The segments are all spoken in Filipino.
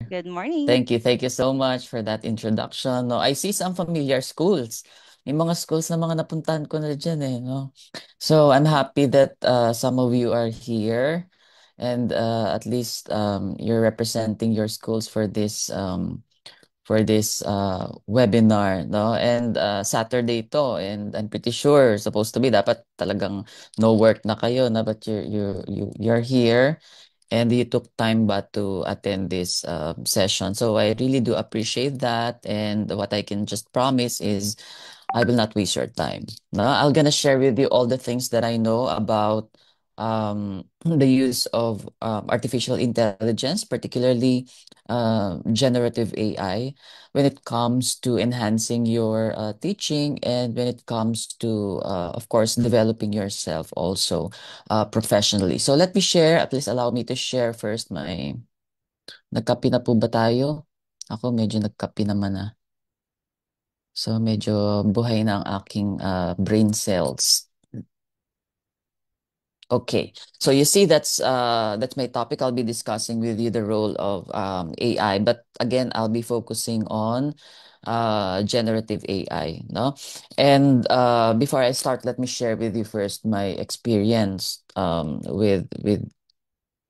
Good morning. Thank you so much for that introduction. No, I see some familiar schools. May mga schools na mga napuntahan ko na dyan eh, no? So I'm happy that some of you are here and at least you're representing your schools for this webinar, no? And Saturday to, and I'm pretty sure supposed to be dapat talagang no work na kayo, na but you're here and you took time ba to attend this session. So I really do appreciate that. And what I can just promise is I will not waste your time. No, I'm gonna share with you all the things that I know about the use of artificial intelligence, particularly generative AI, when it comes to enhancing your teaching and when it comes to, of course, developing yourself also professionally. So let me share, please allow me to share first my, nagkape na po ba tayo? Ako medyo nagkape naman na. So medyo buhay na ang aking brain cells. Okay, so you see that's my topic. I'll be discussing with you the role of AI, but again, I'll be focusing on generative AI, no? And before I start, let me share with you first my experience with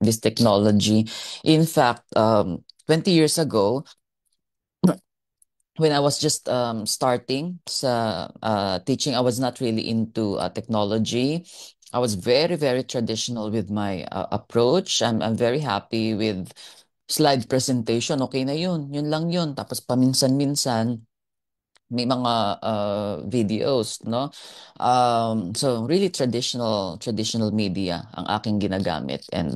this technology. In fact, 20 years ago, when I was just starting sa teaching, I was not really into technology. I was very, very traditional with my approach. I'm very happy with slide presentation. Okay na yun. Yun lang yun. Tapos paminsan-minsan, may mga videos, no? So really traditional media ang aking ginagamit and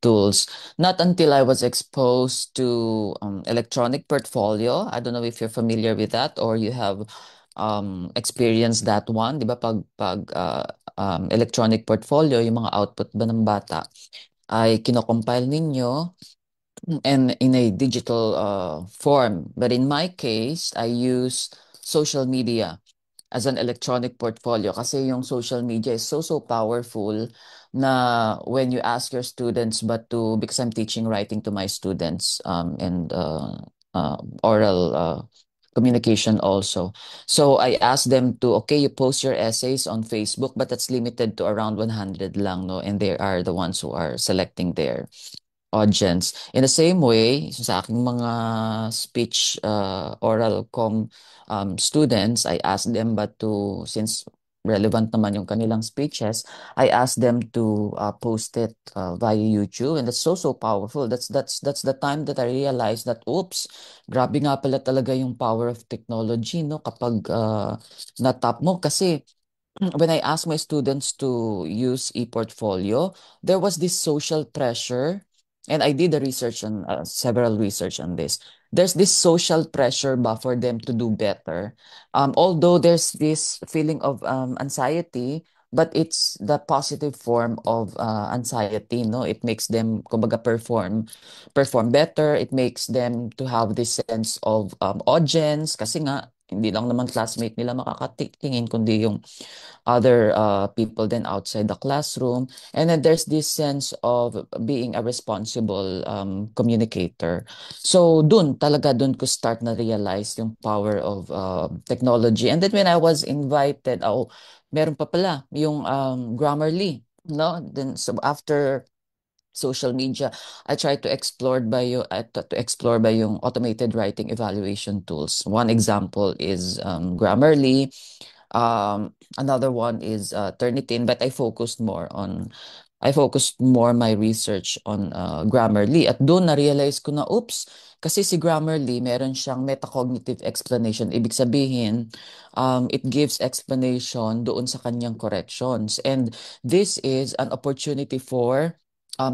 tools. Not until I was exposed to electronic portfolio. I don't know if you're familiar with that or you have experienced that one, 'di ba? Pag electronic portfolio, yung mga output ba ng bata ay kinocompile ninyo and in a digital form. But in my case, I use social media as an electronic portfolio kasi yung social media is so powerful na when you ask your students but to because I'm teaching writing to my students and oral communication also. So I ask them to okay, you post your essays on Facebook but that's limited to around 100 lang, no, and they are the ones who are selecting their audience. In the same way, so sa aking mga speech oral students, I ask them but to, since relevant naman yung kanilang speeches, I ask them to post it via YouTube and that's so powerful. That's the time that I realized that oops, grabe nga pala talaga yung power of technology, no, kapag natap mo kasi when I asked my students to use ePortfolio, there was this social pressure, and I did the research on several research on this. There's this social pressure ba for them to do better. Although there's this feeling of anxiety, but it's the positive form of anxiety, no? It makes them, kumbaga, perform better. It makes them to have this sense of audience, kasi nga, hindi lang naman classmate nila makakatingin, kundi yung other people then outside the classroom. And then there's this sense of being a responsible communicator. So dun ko start na realize yung power of technology. And then when I was invited, meron pa pala yung Grammarly. No, then so after social media, I try to explore to explore by yung automated writing evaluation tools. One example is Grammarly. Another one is Turnitin, but I focused more my research on Grammarly. At doon na-realize ko na, oops, kasi si Grammarly, meron siyang metacognitive explanation. Ibig sabihin, it gives explanation doon sa kanyang corrections. And this is an opportunity for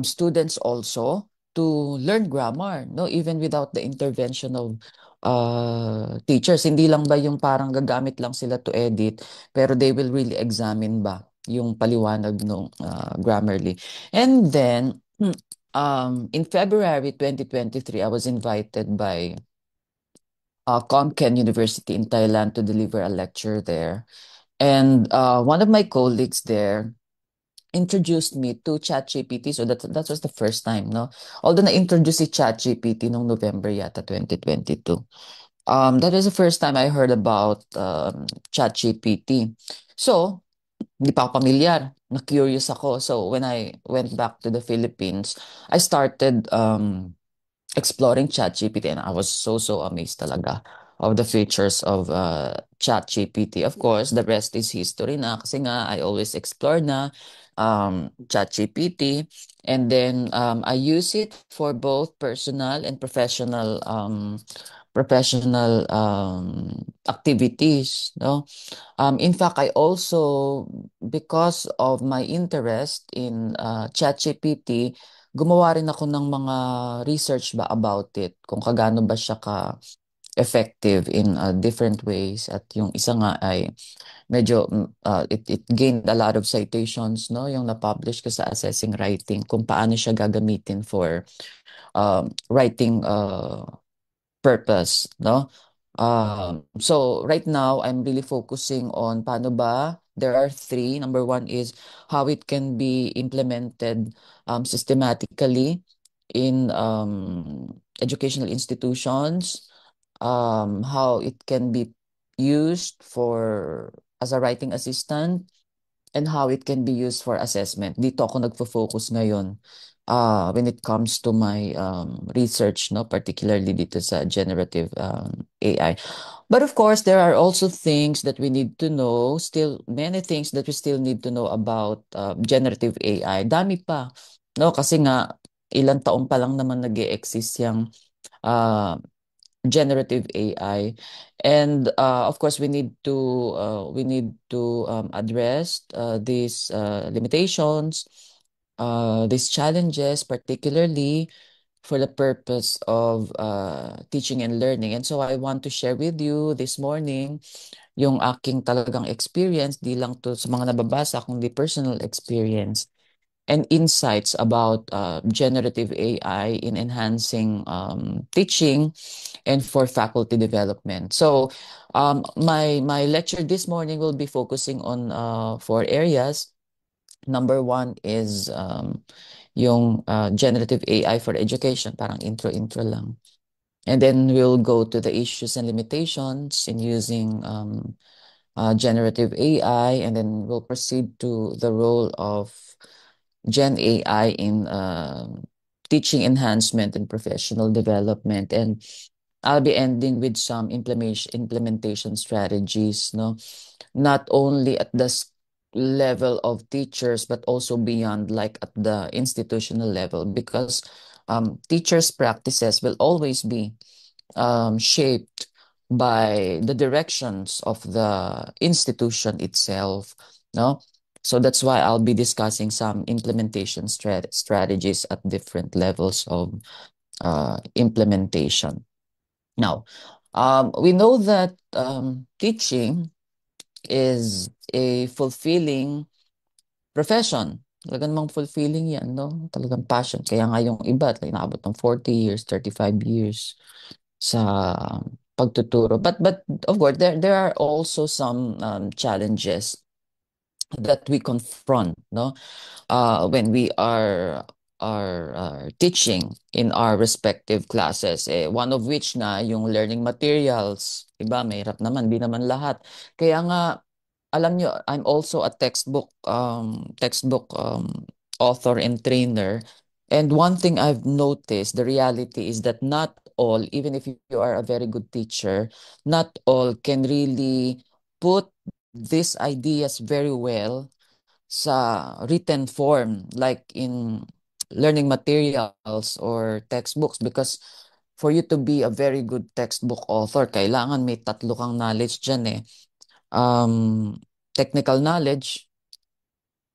students also to learn grammar, no? Even without the intervention of teachers. Hindi lang ba yung parang gagamit lang sila to edit, pero they will really examine ba yung paliwanag ng Grammarly. And then, in February 2023, I was invited by Comken University in Thailand to deliver a lecture there. And one of my colleagues there introduced me to ChatGPT. So that was the first time, no? Although na-introduce si ChatGPT nung November yata 2022. That was the first time I heard about ChatGPT. So, hindi pa ako pamilyar. Na-curious ako. So, when I went back to the Philippines, I started exploring ChatGPT, and I was so amazed talaga of the features of ChatGPT. Of course, the rest is history na kasi nga I always explore na ChatGPT, and then I use it for both personal and professional activities, no? In fact, I also, because of my interest in ChatGPT, gumawa rin ako ng mga research ba about it, kung kagaano ba siya ka-effective in different ways. At yung isa nga ay medyo, it gained a lot of citations, no? Yung na-publish ko sa Assessing Writing, kung paano siya gagamitin for writing purpose, no? So right now, I'm really focusing on paano ba. There are three. Number one is how it can be implemented systematically in educational institutions, how it can be used for as a writing assistant, and how it can be used for assessment. Dito ako nagfo-focus ngayon when it comes to my research, no, particularly dito sa generative AI. But of course, there are also things that we need to know, still many things that we still need to know about generative AI. Dami pa, no, kasi nga ilang taon pa lang naman nag-e-exist yung uh, generative AI. And of course, we need to address these limitations, these challenges, particularly for the purpose of teaching and learning. And so I want to share with you this morning yung aking talagang experience, di lang to sa mga nababasa, kundi personal experience and insights about generative AI in enhancing teaching and for faculty development. So, my lecture this morning will be focusing on four areas. Number one is yung generative AI for education, parang intro lang. And then we'll go to the issues and limitations in using generative AI, and then we'll proceed to the role of Gen AI in teaching enhancement and professional development. And I'll be ending with some implementation strategies, no? Not only at the level of teachers, but also beyond, like at the institutional level, because teachers' practices will always be shaped by the directions of the institution itself, no? So that's why I'll be discussing some implementation strategies at different levels of implementation. Now, we know that teaching is a fulfilling profession. Talagang namang fulfilling yan, no? Talagang passion. Kaya nga yung iba, like, naabot ng 40 years, 35 years sa pagtuturo. But of course, there are also some challenges that we confront, no? When we are teaching in our respective classes. One of which na yung learning materials. Iba, mahirap naman, di naman lahat. Kaya nga, alam nyo, I'm also a textbook author and trainer. And one thing I've noticed, the reality is that not all, even if you are a very good teacher, not all can really put these ideas very well sa written form, like in learning materials or textbooks. Because for you to be a very good textbook author, kailangan may tatlo kang knowledge dyan eh. Technical knowledge,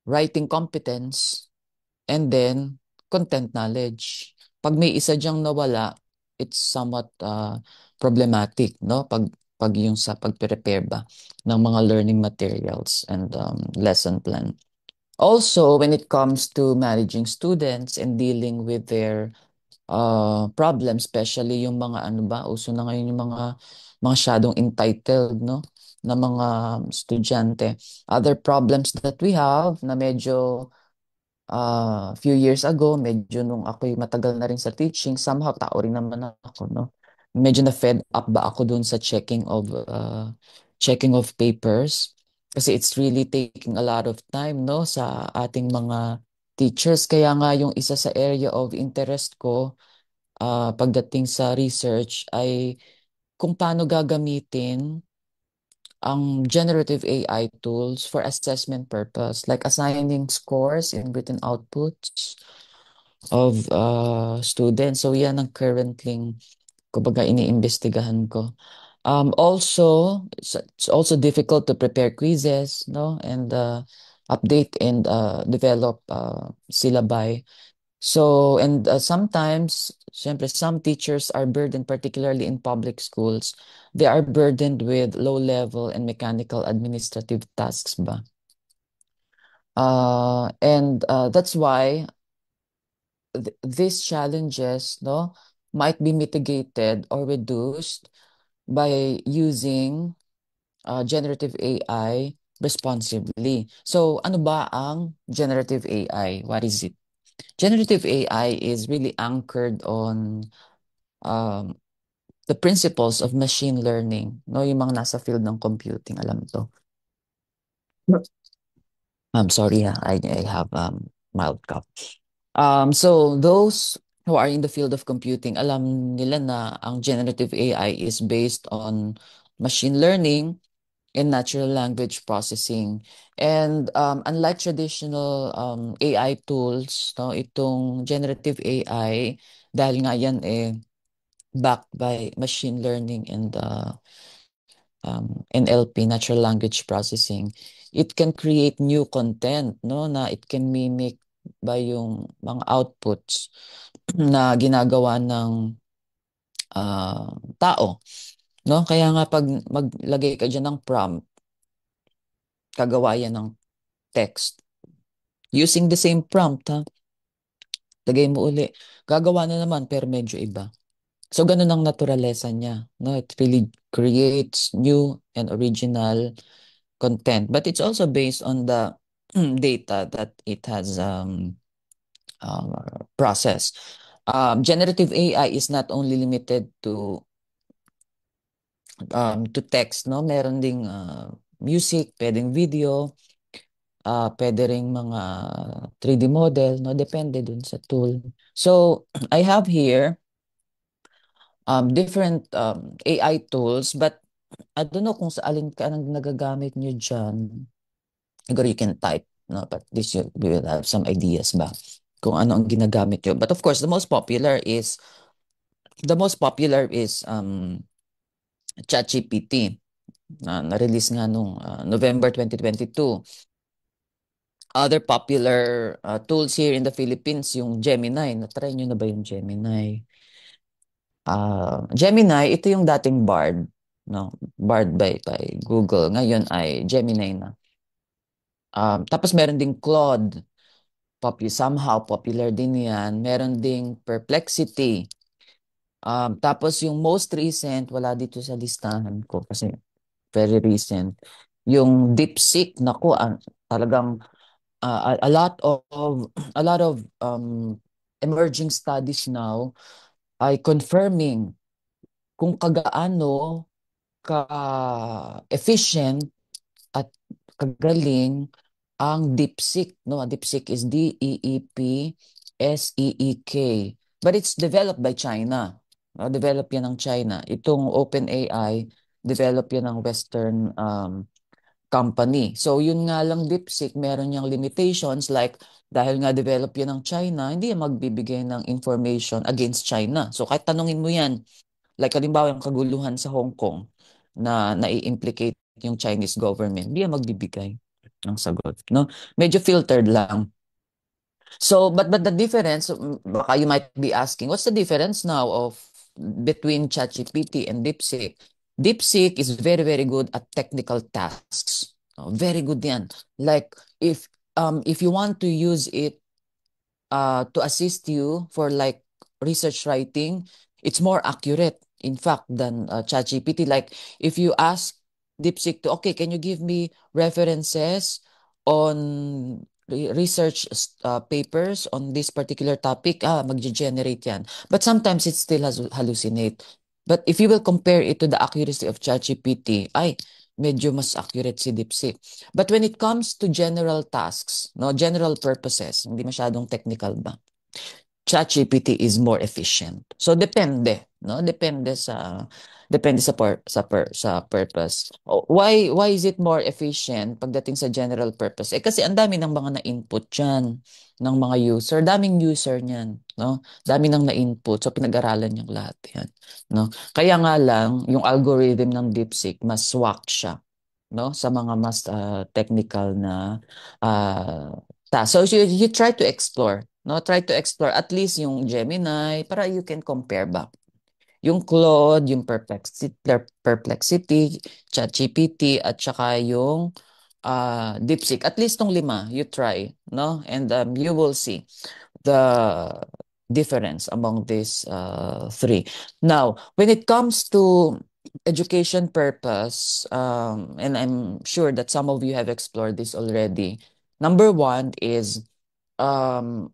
writing competence, and then content knowledge. Pag may isa diyang nawala, it's somewhat problematic, no? Pag yung sa pag-prepare ba ng mga learning materials and lesson plan. Also, when it comes to managing students and dealing with their problems, especially yung mga ano ba, uso na ngayon yung mga masyadong entitled, no, na mga estudyante. Other problems that we have na medyo Few years ago, medyo nung ako'y matagal na rin sa teaching, somehow tao rin naman ako, no? Medyo na-fed up ba ako dun sa checking of papers. Kasi it's really taking a lot of time, no, sa ating mga teachers. Kaya nga yung isa sa area of interest ko, pagdating sa research ay kung paano gagamitin ang generative AI tools for assessment purpose, like assigning scores in written outputs of students. So yan ang currently, kumbaga, iniimbestigahan ko. Also, it's also difficult to prepare quizzes, no, and update and develop syllabi. So, and sometimes, syempre, some teachers are burdened, particularly in public schools, they are burdened with low-level and mechanical administrative tasks ba? And that's why these challenges, no, might be mitigated or reduced by using generative AI responsibly. So, ano ba ang generative AI? What is it? Generative AI is really anchored on um, the principles of machine learning. No, yung mga nasa field ng computing, alam to. I'm sorry, I have mild cough. So those who are in the field of computing, alam nila na ang generative AI is based on machine learning and natural language processing. And unlike traditional AI tools, no, itong generative AI, dahil nga yan backed by machine learning and NLP, natural language processing, it can create new content, no, na it can mimic by yung mga outputs na ginagawa ng tao, no? Kaya nga pag maglagay ka diyan ng prompt, kagawa yan ng text. Using the same prompt, ha? Lagay mo uli. Gagawa na naman, pero medyo iba. So, ganun ang naturalesa niya. No? It really creates new and original content. But it's also based on the data that it has processed. Generative AI is not only limited to text, no? Meron ding music, pwedeng video, pwede ring mga 3D model, no? Depende dun sa tool. So, I have here different AI tools, but I don't know kung sa alin ka nang nagagamit nyo dyan. Siguro you can type, no? But this you will have some ideas ba kung ano ang ginagamit nyo. But of course, the most popular is ChatGPT na na-release nga nung November 2022. Other popular tools here in the Philippines, yung Gemini. Na-try nyo na ba yung Gemini? Gemini, ito yung dating Bard, no? Bard by Google. Ngayon ay Gemini na. Tapos meron ding Claude. Somehow popular din yan. Meron ding Perplexity. Tapos yung most recent, wala dito sa listahan ko kasi very recent. Yung DeepSeek, naku, talagang a lot of emerging studies now ay confirming kung kagaano ka-efficient at kagaling ang DeepSeek, no? DeepSeek is DeepSeek. But it's developed by China. No? Develop yan ng China. Itong OpenAI, develop yan ng Western company. So yun nga lang DeepSeek, meron niyang limitations like dahil nga develop yan ng China, hindi yan magbibigay ng information against China. So kahit tanungin mo yan, like halimbawa yung kaguluhan sa Hong Kong na nai-implicate yung Chinese government, hindi yan magbibigay ng sagot, no? Medyo filtered lang. So, but the difference, baka you might be asking, what's the difference now of between ChatGPT and DeepSeek? DeepSeek is very, very good at technical tasks. Very good yan. Like, if you want to use it to assist you for like research writing, it's more accurate, in fact, than ChatGPT. Like, if you ask DeepSeek to, okay, can you give me references on research papers on this particular topic, magge-generate yan. But sometimes it still has hallucinate. But if you will compare it to the accuracy of ChatGPT, ay, medyo mas accurate si DeepSeek. But when it comes to general tasks, no, general purposes, hindi masyadong technical ba? ChatGPT is more efficient. So depende, no? Depende sa purpose. Why is it more efficient pagdating sa general purpose? Eh kasi ang dami ng mga na-input diyan ng mga user, daming user niyan, no? Dami nang na-input, so pinag-aralan niyang lahat 'yan, no? Kaya nga lang yung algorithm ng DeepSeek mas swak siya, no? Sa mga mas technical na ah, so you try to explore, no? Try to explore at least yung Gemini para you can compare ba. Yung Claude, yung Perplexity, ChatGPT, at saka yung DeepSeek. At least tong lima, you try, no? And you will see the difference among these three. Now, when it comes to education purpose, and I'm sure that some of you have explored this already. Number one is um,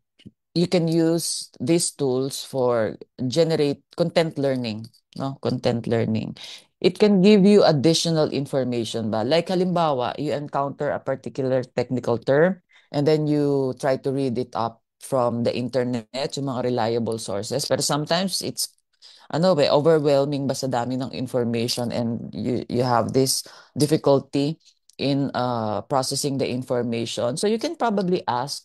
you can use these tools for generate content learning, no? Content learning. It can give you additional information ba? Like halimbawa, you encounter a particular technical term and then you try to read it up from the internet, yung mga reliable sources. But sometimes it's overwhelming ba sa dami ng information and you have this difficulty in processing the information. So you can probably ask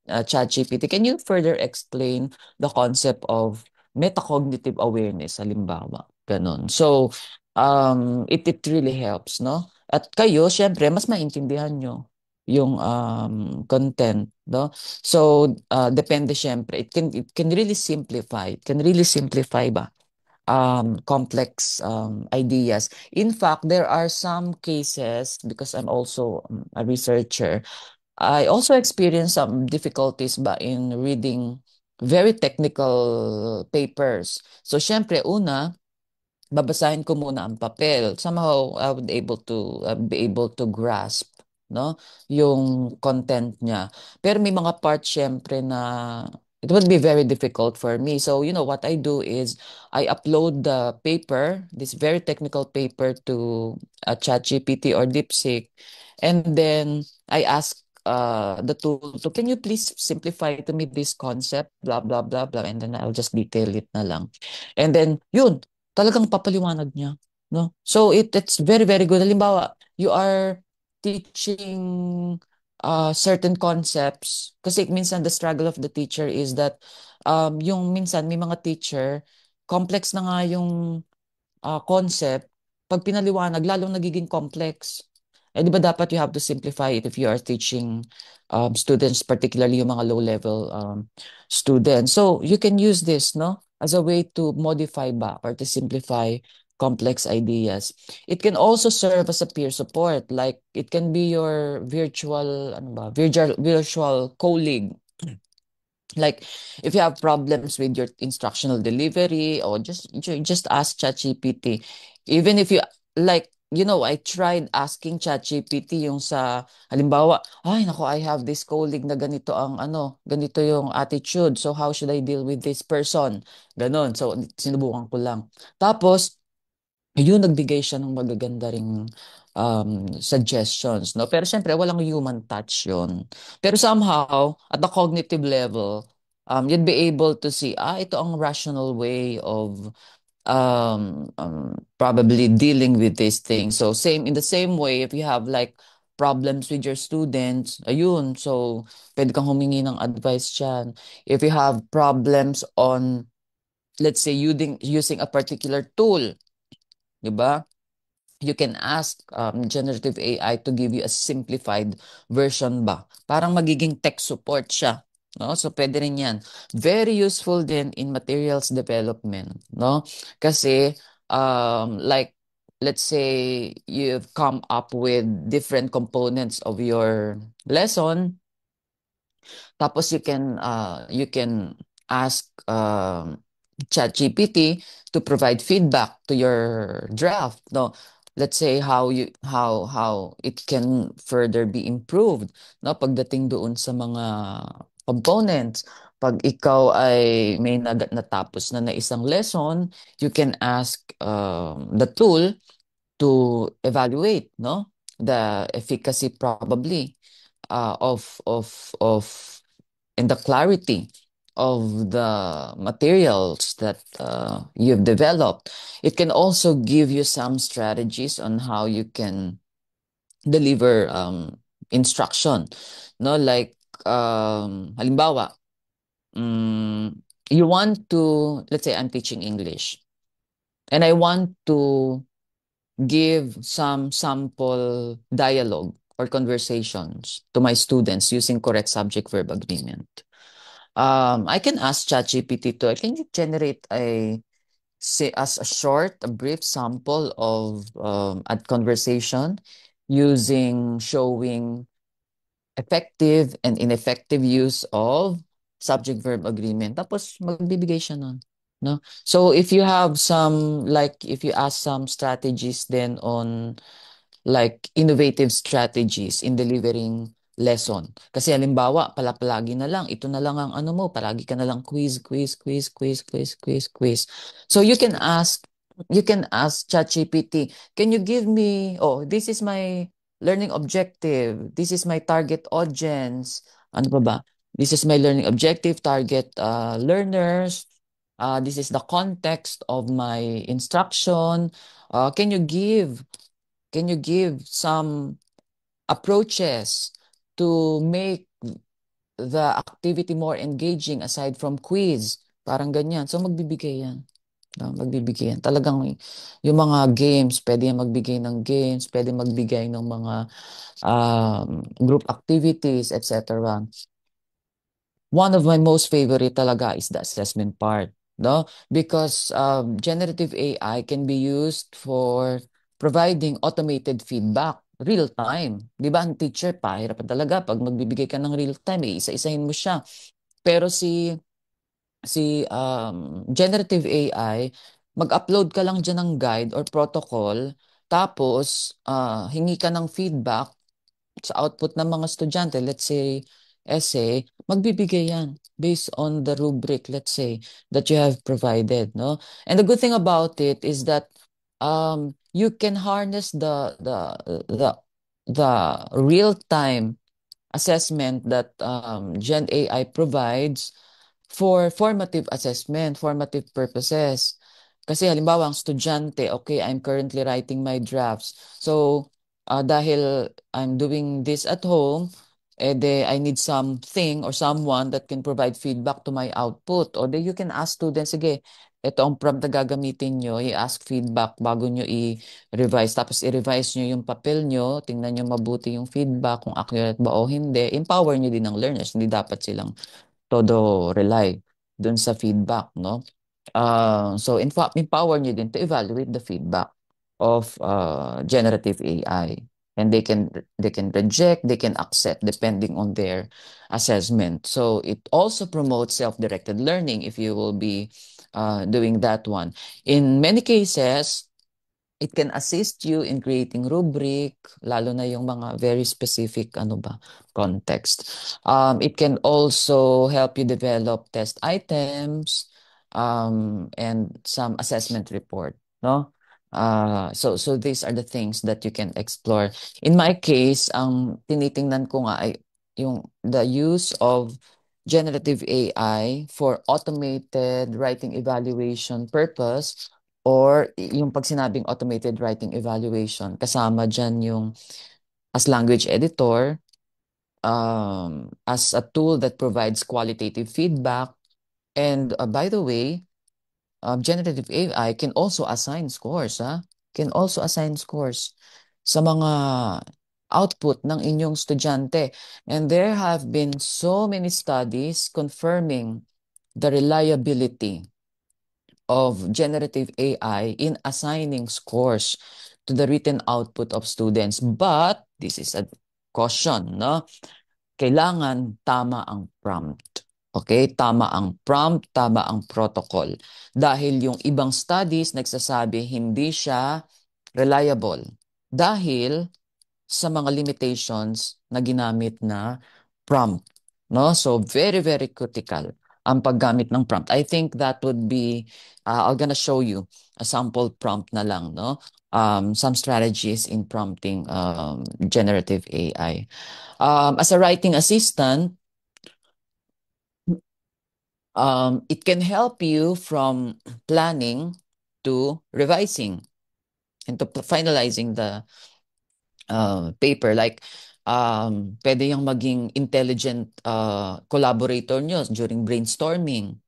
ChatGPT, can you further explain the concept of metacognitive awareness, halimbawa? Ganun. So, it really helps, no? At kayo, syempre, mas maintindihan nyo yung content, no? So, depende syempre. It can really simplify. It can really simplify ba? Complex ideas. In fact, there are some cases, because I'm also a researcher, I also experienced some difficulties ba in reading very technical papers. So, syempre, una, babasahin ko muna ang papel. Somehow, I would able to be able to grasp, no, yung content niya. Pero may mga parts syempre na it would be very difficult for me. So, what I do is I upload the paper, this very technical paper to ChatGPT or DeepSeek, and then I ask the tool to, can you please simplify to me this concept, blah, blah, blah, blah, and then I'll just detail it na lang. And then, yun, talagang papaliwanag niya, no? So it's very very good. Halimbawa, you are teaching certain concepts kasi minsan the struggle of the teacher is that yung minsan may mga teacher complex na nga yung concept, pag pinaliwanag, lalong nagiging complex. Eh, di ba dapat you have to simplify it if you are teaching students, particularly yung mga low-level students. So, you can use this, no? As a way to modify back or to simplify complex ideas. It can also serve as a peer support. Like, it can be your virtual colleague, like if you have problems with your instructional delivery or just ask ChatGPT. Even if you like, I tried asking ChatGPT yung sa halimbawa, ay nako, I have this colleague na ganito ang ganito yung attitude. So how should I deal with this person? Ganon. So sinubukan ko lang. Tapos yun, nagbigay siya ng magaganda ring suggestions, no? Pero syempre, walang human touch yun. Pero somehow, at the cognitive level, you'd be able to see, ito ang rational way of probably dealing with these things. So, in the same way, if you have like problems with your students, ayun, so pwede kang humingi ng advice dyan. If you have problems on, let's say, using a particular tool, di ba? You can ask generative AI to give you a simplified version ba? Parang magiging tech support siya. No? So, pwede rin yan. Very useful din in materials development. No? Kasi, like, let's say you've come up with different components of your lesson. Tapos you can ask ChatGPT to provide feedback to your draft, no? let's say how it can further be improved, no, pagdating doon sa mga components. Pag ikaw ay may natapos na isang lesson, you can ask the tool to evaluate, no, the efficacy probably of and the clarity of the materials that you've developed. It can also give you some strategies on how you can deliver instruction, no, like halimbawa, you want to, let's say I'm teaching English and I want to give some sample dialogue or conversations to my students using correct subject verb agreement. I can ask ChatGPT to, can you generate as a short, a brief sample of a conversation using showing effective and ineffective use of subject-verb agreement. Tapos magbibigay siya nun. No? So if you have some, like if you ask some strategies then on like innovative strategies in delivering lesson. Kasi halimbawa, palagi na lang, ito na lang ang ano mo, palagi ka na lang quiz, quiz, quiz, quiz, quiz, quiz, quiz. So you can ask ChatGPT, can you give me, oh, this is my learning objective, this is my target audience, ano pa ba? This is my learning objective, target learners, this is the context of my instruction. Can you give some approaches to make the activity more engaging aside from quiz? Parang ganyan. So, magbibigay yan. No, magbibigay yan. Talagang yung mga games, pwede yan magbigay ng games, pwede magbigay ng mga group activities, etc. One of my most favorite talaga is the assessment part, no? Because generative AI can be used for providing automated feedback, real time. Di ba, ang teacher, pahirapan talaga pag magbibigay ka ng real time, isa-isahin mo siya. Pero si generative AI, mag-upload ka lang dyan ng guide or protocol, tapos hingi ka ng feedback sa output ng mga estudyante, let's say, essay, magbibigay yan based on the rubric, let's say, that you have provided, no? And the good thing about it is that you can harness the real-time assessment that Gen AI provides for formative assessment, formative purposes. Kasi halimbawa, ang estudyante, okay, I'm currently writing my drafts. So, dahil I'm doing this at home, I need something or someone that can provide feedback to my output. Or you can ask students, sige, ito ang prompt na gagamitin nyo, i-ask feedback bago nyo i-revise. Tapos i-revise nyo yung papel nyo, tingnan nyo mabuti yung feedback, kung accurate ba o hindi. Empower nyo din ang learners, hindi dapat silang todo rely dun sa feedback, no? So in fact, empower nyo din to evaluate the feedback of generative AI. And they can reject, they can accept depending on their assessment. So it also promotes self-directed learning if you will be doing that one. In many cases, it can assist you in creating rubric, lalo na yung mga very specific, ano ba, context. It can also help you develop test items, and some assessment report, no? So these are the things that you can explore. In my case, ang tinitingnan ko nga ay the use of generative AI for automated writing evaluation purpose, or yung pag sinabing automated writing evaluation, kasama dyan yung as language editor, as a tool that provides qualitative feedback. And by the way, generative AI can also assign scores, ha? Can also assign scores sa mga output ng inyong estudyante. And there have been so many studies confirming the reliability of generative AI in assigning scores to the written output of students. But this is a caution, no? Kailangan tama ang prompt. Okay? Tama ang prompt, tama ang protocol. Dahil yung ibang studies nagsasabi hindi siya reliable. Dahil sa mga limitations na ginamit na prompt, no? So very very critical ang paggamit ng prompt. I think that would be I'm gonna show you a sample prompt na lang, no? Some strategies in prompting generative AI. As a writing assistant, it can help you from planning to revising and to finalizing the paper. Like, pwede yung maging intelligent collaborator nyo during brainstorming.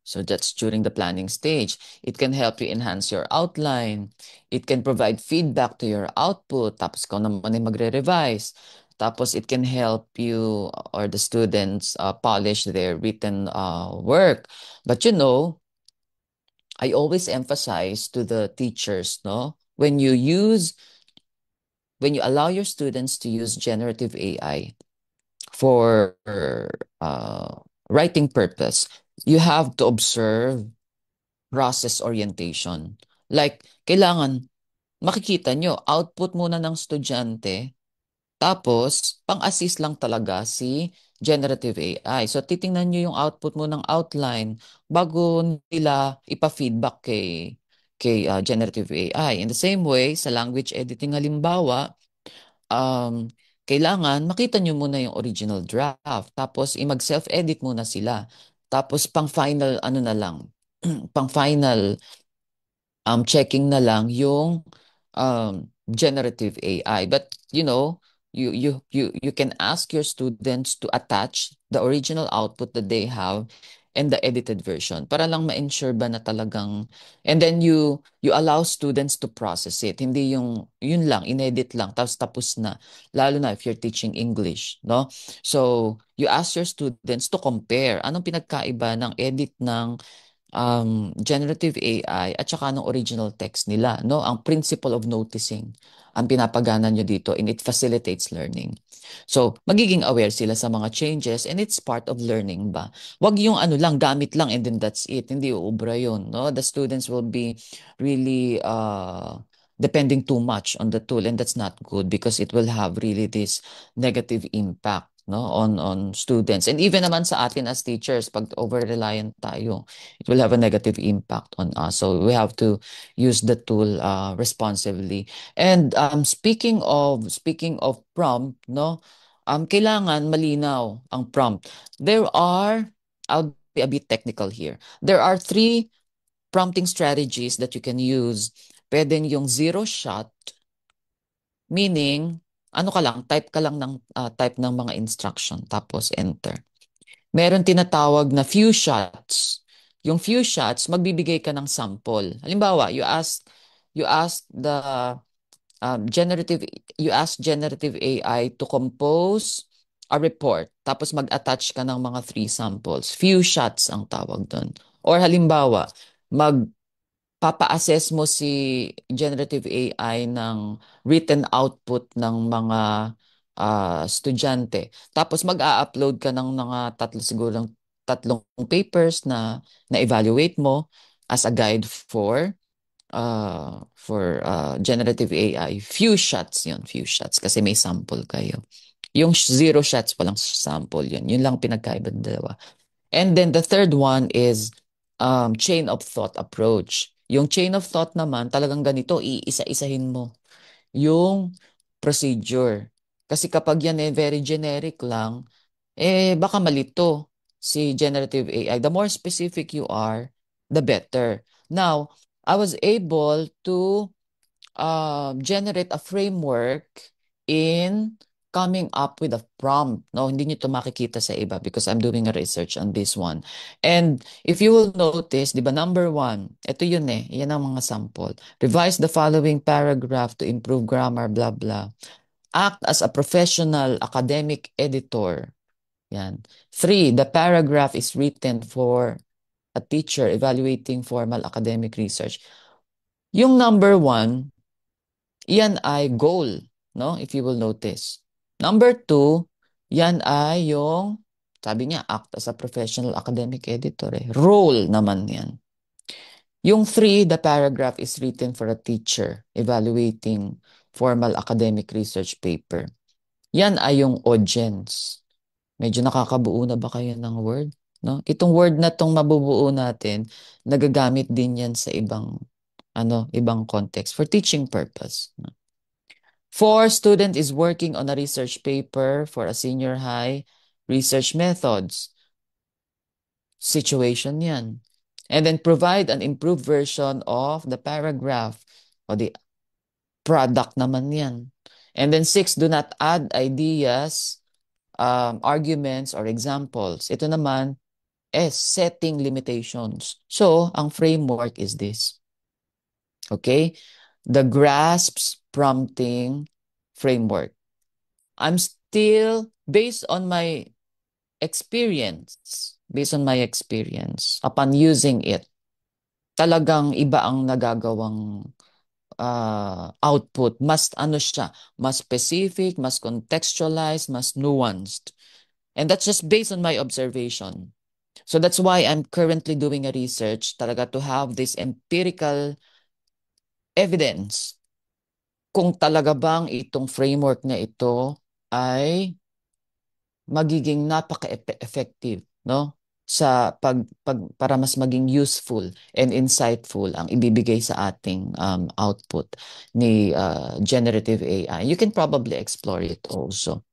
So that's during the planning stage. It can help you enhance your outline. It can provide feedback to your output. Tapos ikaw naman ay magre-revise. Tapos it can help you or the students polish their written work. But I always emphasize to the teachers, no? When you allow your students to use generative AI for writing purpose, you have to observe process orientation. Like, kailangan makikita nyo, output muna ng estudyante, tapos pang-assist lang talaga si generative AI. So, titingnan nyo yung output mo ng outline bago nila ipa-feedback kay generative AI. In the same way, sa language editing halimbawa, um, kailangan makita nyo muna yung original draft. Tapos, mag-self-edit muna sila. Tapos, pang-final, ano na lang, pang-final checking na lang yung generative AI. But, you can ask your students to attach the original output that they have and the edited version para lang ma-ensure ba na talagang and then you allow students to process it. Hindi yung yun lang, inedit lang tapos na. Lalo na if you're teaching English, no? So, you ask your students to compare anong pinagkaiba ng edit ng generative AI at saka ng original text nila, no? Ang principle of noticing ang pinapagana nyo dito and it facilitates learning. So, magiging aware sila sa mga changes and it's part of learning ba? Wag yung ano lang, gamit lang and then that's it. Hindi uubra yun, no? The students will be really depending too much on the tool and that's not good because it will have really this negative impact no on students and even naman sa atin as teachers pag over reliant tayo it will have a negative impact on us. So we have to use the tool responsibly. And speaking of prompt, no, kailangan malinaw ang prompt. I'll be a bit technical here. There are three prompting strategies that you can use. Pwedeng yung zero shot, meaning ano ka lang, type ng mga instruction tapos enter. Meron tinatawag na few shots. Yung few shots, magbibigay ka ng sample. Halimbawa, you ask the generative, you ask generative AI to compose a report. Tapos mag-attach ka ng mga three samples. Few shots ang tawag doon. Or halimbawa, papa-assess mo si generative AI ng written output ng mga estudyante. Tapos mag-a-upload ka ng mga tatlong papers na evaluate mo as a guide for generative AI. Few shots yun, few shots kasi may sample kayo. Yung zero shots pa lang sample yun. Yun lang pinagkaiba ng dalawa. And then the third one is chain of thought approach. Yung chain of thought naman, talagang ganito, iisa-isahin mo yung procedure. Kasi kapag yan very generic lang, baka malito si generative AI. The more specific you are, the better. Now, I was able to generate a framework in coming up with a prompt. No, hindi nyo to makikita sa iba because I'm doing a research on this one. And if you will notice, di ba, number one, ito yun yan ang mga sample. Revise the following paragraph to improve grammar, blah, blah. Act as a professional academic editor. Yan. Three, the paragraph is written for a teacher evaluating formal academic research. Yung number one, yan ay goal, no? If you will notice. Number two, yan ay yung, sabi niya, act as a professional academic editor. Role naman yan. Yung three, the paragraph is written for a teacher evaluating formal academic research paper. Yan ay yung audience. Medyo nakakabuo na ba kayo ng word? No? Itong word na tong mabubuo natin, nagagamit din yan sa ibang context for teaching purpose. No? Four, student is working on a research paper for a senior high research methods. Situation yan. And then provide an improved version of the paragraph o the product naman yan. And then six, do not add ideas, arguments, or examples. Ito naman is setting limitations. So, ang framework is this. Okay? The GRASPS prompting framework. I'm still, based on my experience, upon using it, talagang iba ang nagagawang output. Mas ano siya, mas specific, mas contextualized, mas nuanced. And that's just based on my observation. So that's why I'm currently doing a research talaga to have this empirical evidence kung talaga bang itong framework na ito ay magiging napaka-effective, no? Sa para mas maging useful and insightful ang ibibigay sa ating output ni generative AI. You can probably explore it also.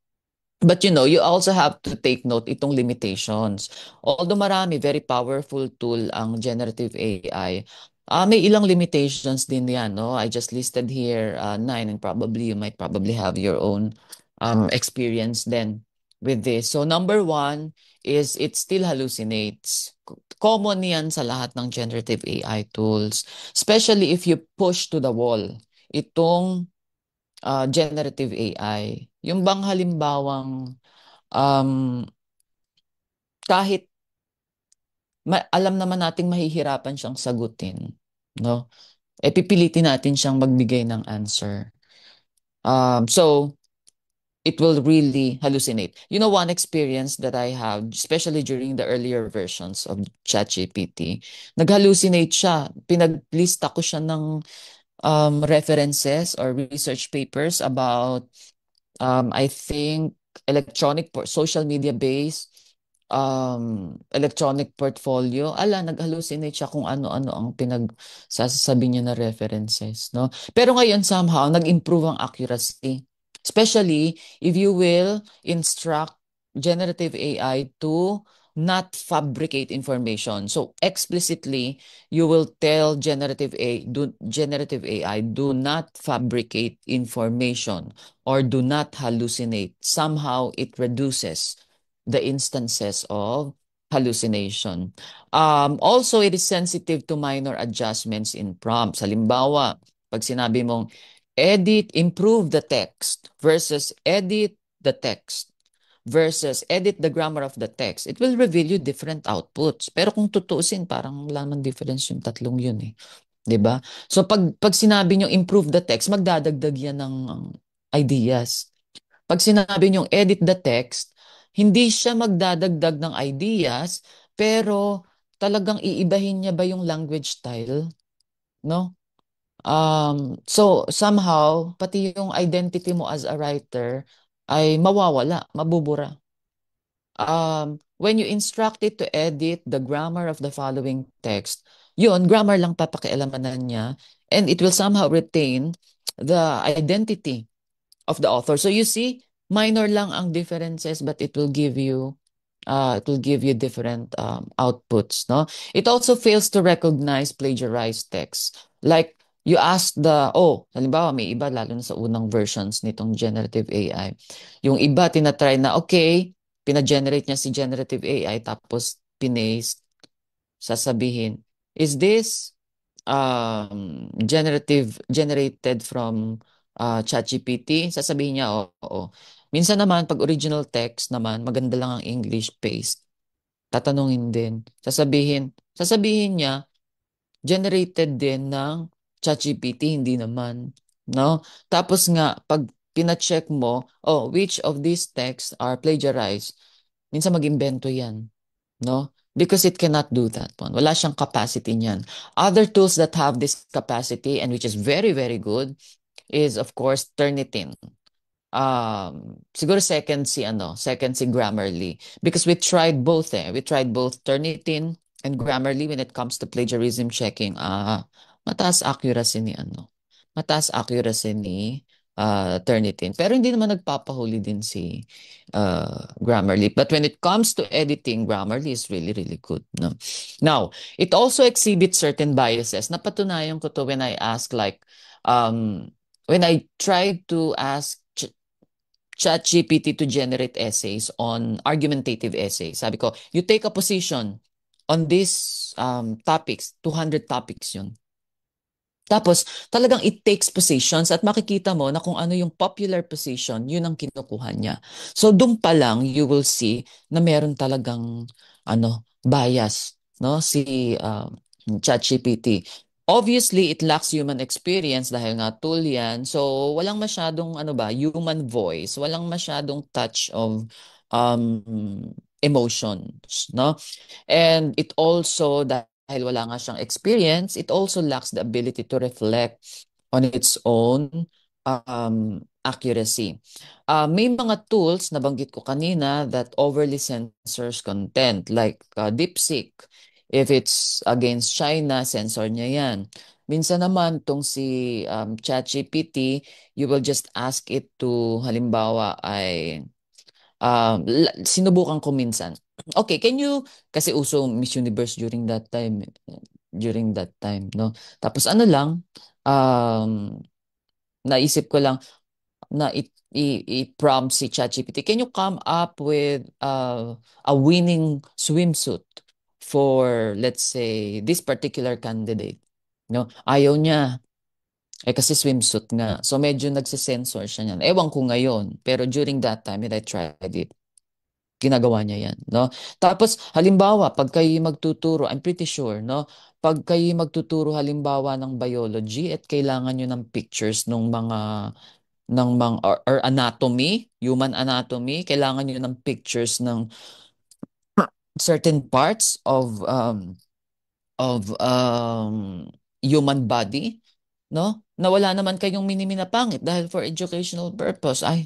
But you also have to take note itong limitations. Although marami, very powerful tool ang generative AI, may ilang limitations din yan, no? I just listed here nine, and probably you might probably have your own experience then with this. So number one is it still hallucinates. Common yan sa lahat ng generative AI tools, especially if you push to the wall itong generative AI. Yung bang halimbawang um, kahit alam naman nating mahihirapan siyang sagutin, no? E pipilitin natin siyang magbigay ng answer. So it will really hallucinate. You know, one experience that I have, especially during the earlier versions of ChatGPT, nag-hallucinate siya. Pinaglista ko siya ng references or research papers about I think social media based electronic portfolio. Nag-hallucinate siya kung ano-ano ang pinagsasabi niya na references, no? Pero ngayon somehow nag-improve ang accuracy. Especially if you will instruct generative AI to not fabricate information. So explicitly, you will tell generative AI, do not fabricate information or do not hallucinate. Somehow it reduces the instances of hallucination. Also, it is sensitive to minor adjustments in prompts. Halimbawa, pag sinabi mong improve the text versus edit the text versus edit the grammar of the text, it will reveal you different outputs. Pero kung tutuusin, parang wala namang difference yung tatlong yun eh. 'Di ba? So pag sinabi niyo improve the text, magdadagdag yan ng ideas. Pag sinabi niyong edit the text, hindi siya magdadagdag ng ideas, pero talagang iibahin niya ba yung language style, no? So somehow, pati yung identity mo as a writer ay mawawala, mabubura. When you instruct it to edit the grammar of the following text, yun, grammar lang papakialamanan niya, and it will somehow retain the identity of the author. So you see, minor lang ang differences, but it will give you different outputs, no? It also fails to recognize plagiarized text. Like, halimbawa may iba, lalo na sa unang versions nitong generative AI. Yung iba, tinatry na, okay, pina-generate niya si generative AI, tapos pinaste, sasabihin, is this generated from ChatGPT? Sasabihin niya, oo. Minsan naman, pag original text naman, maganda lang ang English paste. Tatanungin din. Sasabihin niya, generated din ng ChatGPT, hindi naman. No? Tapos nga, pag pina-check mo, which of these texts are plagiarized? Minsan mag-imbento yan. no? Because it cannot do that one. Wala siyang capacity niyan. Other tools that have this capacity and which is very, very good is of course Turnitin. Siguro second si Grammarly. Because we tried both eh. We tried both Turnitin and Grammarly when it comes to plagiarism checking. Mataas accuracy ni Mataas accuracy ni Turnitin. Pero hindi naman nagpapahuli din si Grammarly. But when it comes to editing, Grammarly is really, really good. No? Now, it also exhibits certain biases. Napatunayan ko to when I ask like, when I tried to ask ChatGPT to generate essays on argumentative essays. Sabi ko, you take a position on these topics, 200 topics yun. Tapos, talagang it takes positions at makikita mo na kung ano yung popular position, yun ang kinukuha niya. So, doon pa lang, you will see na meron talagang bias, no? Si ChatGPT. Obviously, it lacks human experience dahil nga tool yan. So, walang masyadong, human voice. Walang masyadong touch of um, emotions, no? And it also, dahil wala nga siyang experience, it also lacks the ability to reflect on its own accuracy. May mga tools, nabanggit ko kanina, that overly censors content, like DeepSeek. If it's against China, censor niya yan. Minsan naman, tong si ChatGPT, you will just ask it to, halimbawa, sinubukan ko minsan. Okay, can you, kasi uso Miss Universe during that time, no? Tapos ano lang, um, naisip ko lang na i-prompt si ChatGPT, can you come up with a winning swimsuit for, let's say, this particular candidate? No? Ayaw niya. Kasi swimsuit nga. So medyo nagsisensor siya niyan. Ewan ko ngayon. Pero during that time, when I tried it, ginagawa niya yan, no? Tapos, halimbawa, pag kayo magtuturo, I'm pretty sure, no? Pag kayo magtuturo, halimbawa, ng biology at kailangan nyo ng pictures or anatomy, human anatomy, kailangan nyo ng pictures ng certain parts of human body, no? Na wala naman kayong minimina pangit dahil for educational purpose, ay,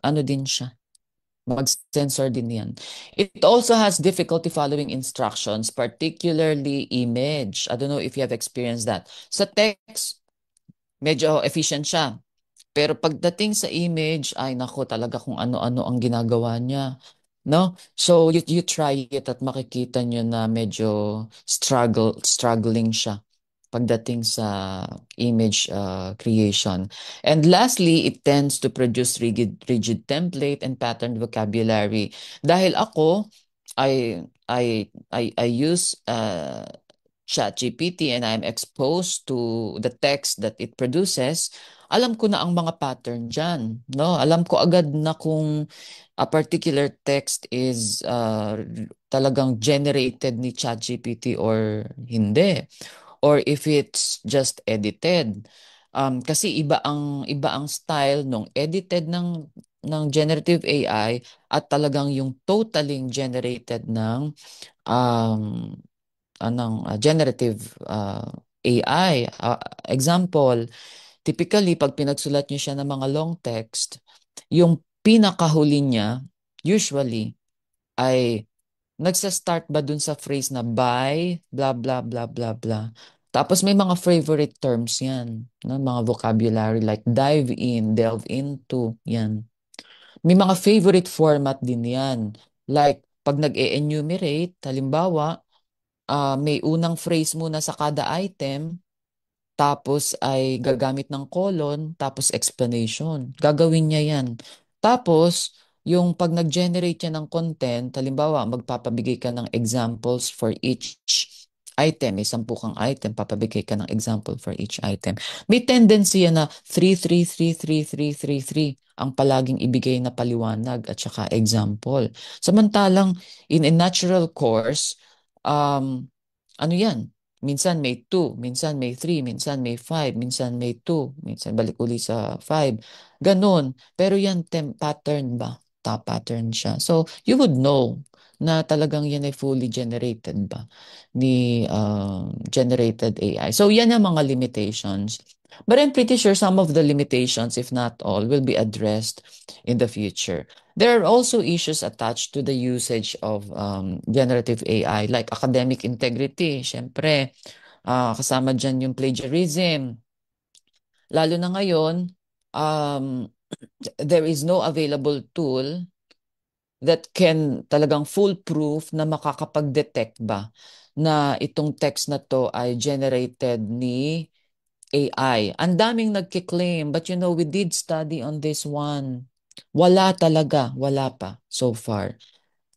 ano din siya. Mag-sensor din yan. It also has difficulty following instructions, particularly image. I don't know if you have experienced that. Sa text, medyo efficient siya. Pero pagdating sa image, ay nako talaga kung ano-ano ang ginagawa niya. No? So you try it at makikita niyo na medyo struggling siya pagdating sa image creation. And lastly, it tends to produce rigid template and patterned vocabulary. Dahil ako, I use ChatGPT and I'm exposed to the text that it produces, alam ko na ang mga pattern dyan. No? Alam ko agad na kung a particular text is talagang generated ni ChatGPT or hindi, or if it's just edited. Kasi iba ang style nung edited ng generative AI at talagang yung totally generated ng um, generative AI. Example, typically pag pinagsulat niyo siya ng mga long text, yung pinakahuli niya usually ay nagsa-start ba dun sa phrase na by, blah, blah, blah, blah, blah. Tapos may mga favorite terms yan, no? Mga vocabulary like dive in, delve into, yan. May mga favorite format din yan. Like, pag nag-e-enumerate, halimbawa, may unang phrase muna sa kada item, tapos ay gagamit ng colon, tapos explanation. Gagawin niya yan. Tapos, yung pag nag-generate siya ng content, halimbawa, magpapabigay ka ng examples for each item. May 10 kang item, papabigay ka ng example for each item. May tendency yan na 3, 3, 3, 3, 3, 3, 3 ang palaging ibigay na paliwanag at saka example. Samantalang, in a natural course, ano yan? Minsan may 2, minsan may 3, minsan may 5, minsan may 2, minsan balik uli sa 5. Ganon. Pero yan pattern ba? top pattern siya. So, you would know na talagang yan ay fully generated ba ni generated AI. So, yan ang mga limitations. But I'm pretty sure some of the limitations, if not all, will be addressed in the future. There are also issues attached to the usage of generative AI, like academic integrity. Siyempre, kasama dyan yung plagiarism. Lalo na ngayon, um, there is no available tool that can talagang foolproof na makakapag-detect ba na itong text na to ay generated ni AI. Ang daming nagkiklaim, but you know, we did study on this one. Wala talaga, wala pa so far.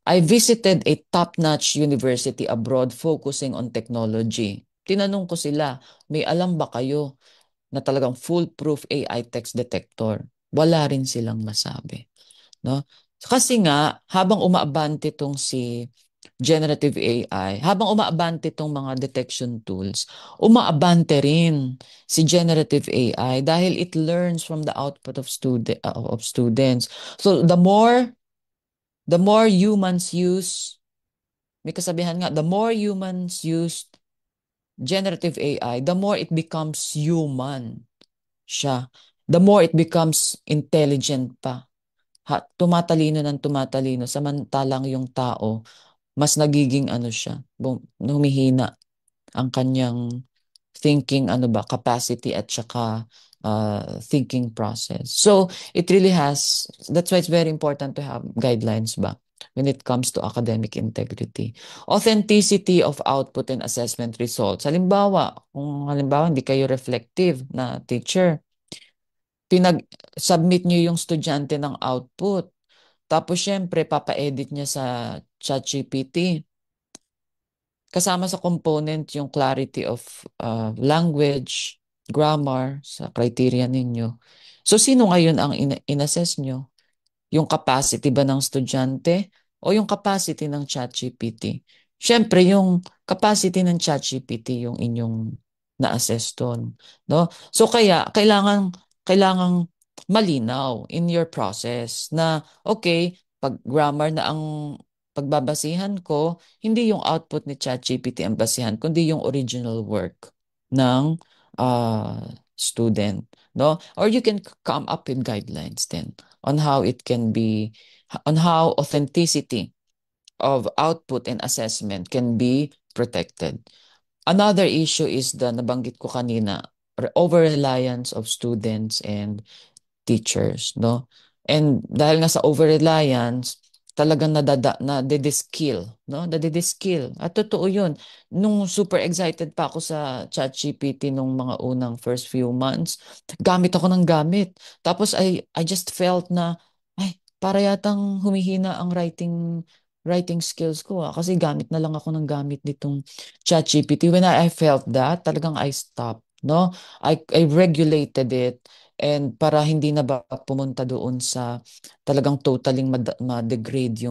I visited a top-notch university abroad focusing on technology. Tinanong ko sila, may alam ba kayo na talagang foolproof AI text detector? Wala rin silang masabi. No? Kasi nga, habang umaabante itong si generative AI, habang umaabante itong mga detection tools, umaabante rin si generative AI dahil it learns from the output of students. So the more humans use, may kasabihan nga, the more humans use generative AI, the more it becomes human siya. The more it becomes intelligent pa. Tumatalino ng tumatalino, samantalang yung tao, mas nagiging ano siya, humihina ang kanyang thinking ano ba capacity at saka thinking process. So it really has, that's why it's very important to have guidelines ba when it comes to academic integrity. Authenticity of output and assessment results. Halimbawa, kung halimbawa hindi kayo reflective na teacher, pinag-submit niyo yung estudyante ng output. Tapos syempre, papa-edit niya sa ChatGPT. Kasama sa component yung clarity of language, grammar, sa criteria ninyo. So, sino ngayon ang in-assess nyo? Yung capacity ba ng estudyante o yung capacity ng ChatGPT? Siyempre, yung capacity ng ChatGPT yung inyong na-assess doon, no? So kaya kailangang malinaw in your process na okay, pag grammar na ang pagbabasihan ko, hindi yung output ni ChatGPT ang basihan, kundi yung original work ng student, no? Or you can come up with guidelines then on how it can be, on how authenticity of output and assessment can be protected. Another issue is the nabanggit ko kanina, over-reliance of students and teachers, no? And dahil nga sa over-reliance, talagang nade-skill, no? Nade-skill. At totoo yun. Nung super excited pa ako sa ChatGPT nung mga unang first few months, gamit ako ng gamit. Tapos I just felt na, ay, para yatang humihina ang writing skills ko kasi gamit na lang ako ng gamit nitong ChatGPT. When I felt that, talagang I stopped, no? I regulated it and para hindi na ba pumunta doon sa talagang totaling ma-degrade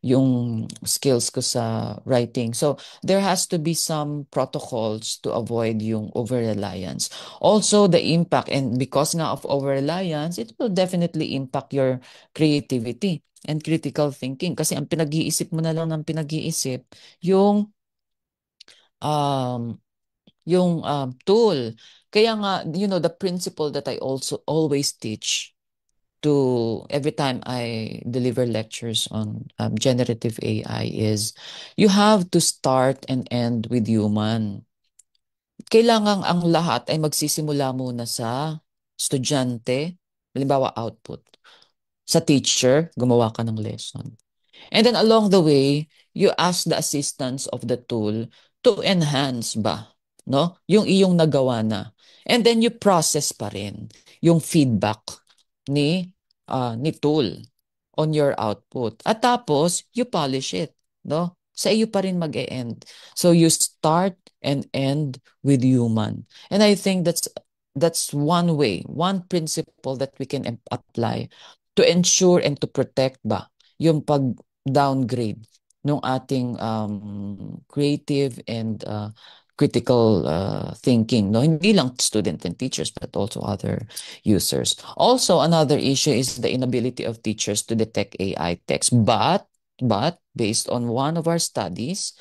yung skills ko sa writing. So there has to be some protocols to avoid yung over-reliance. Also the impact, and because nga of over-reliance, it will definitely impact your creativity and critical thinking kasi ang pinag-iisip mo na lang ng pinag-iisip yung um tool. Kaya nga, you know, the principle that I also always teach to every time I deliver lectures on generative AI is you have to start and end with human. Kailangan ang lahat ay magsisimula muna sa estudyante, halimbawa output. Sa teacher, gumawa ka ng lesson. And then along the way, you ask the assistance of the tool to enhance ba, no? Yung iyong nagawa na. And then you process pa rin yung feedback ni tool on your output. At tapos, you polish it, no? Sa iyo pa rin mag-e-end. So you start and end with human. And I think that's one way, one principle that we can apply to ensure and to protect ba yung pag-downgrade ng ating creative and critical thinking, no? Hindi lang student and teachers, but also other users. Also, another issue is the inability of teachers to detect AI text. But based on one of our studies,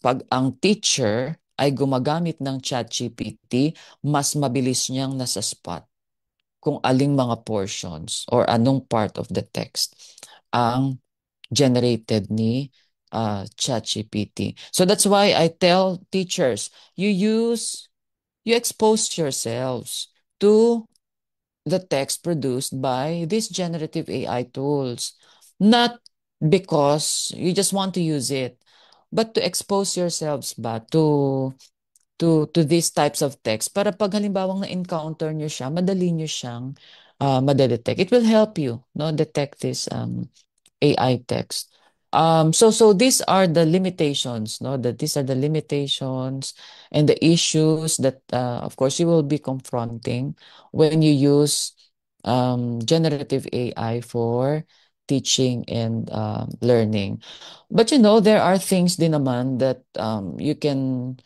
pag ang teacher ay gumagamit ng ChatGPT, mas mabilis niyang nasa spot kung aling mga portions or anong part of the text ang generated ni ChatGPT. So that's why I tell teachers, you expose yourselves to the text produced by these generative AI tools. Not because you just want to use it, but to expose yourselves ba to these types of text para pag halimbawang na-encounter nyo siya, madali nyo siyang madedetect. It will help you no detect this AI text. So these are the limitations, no? That these are the limitations and the issues that, of course, you will be confronting when you use generative AI for teaching and learning. But there are things din naman that you can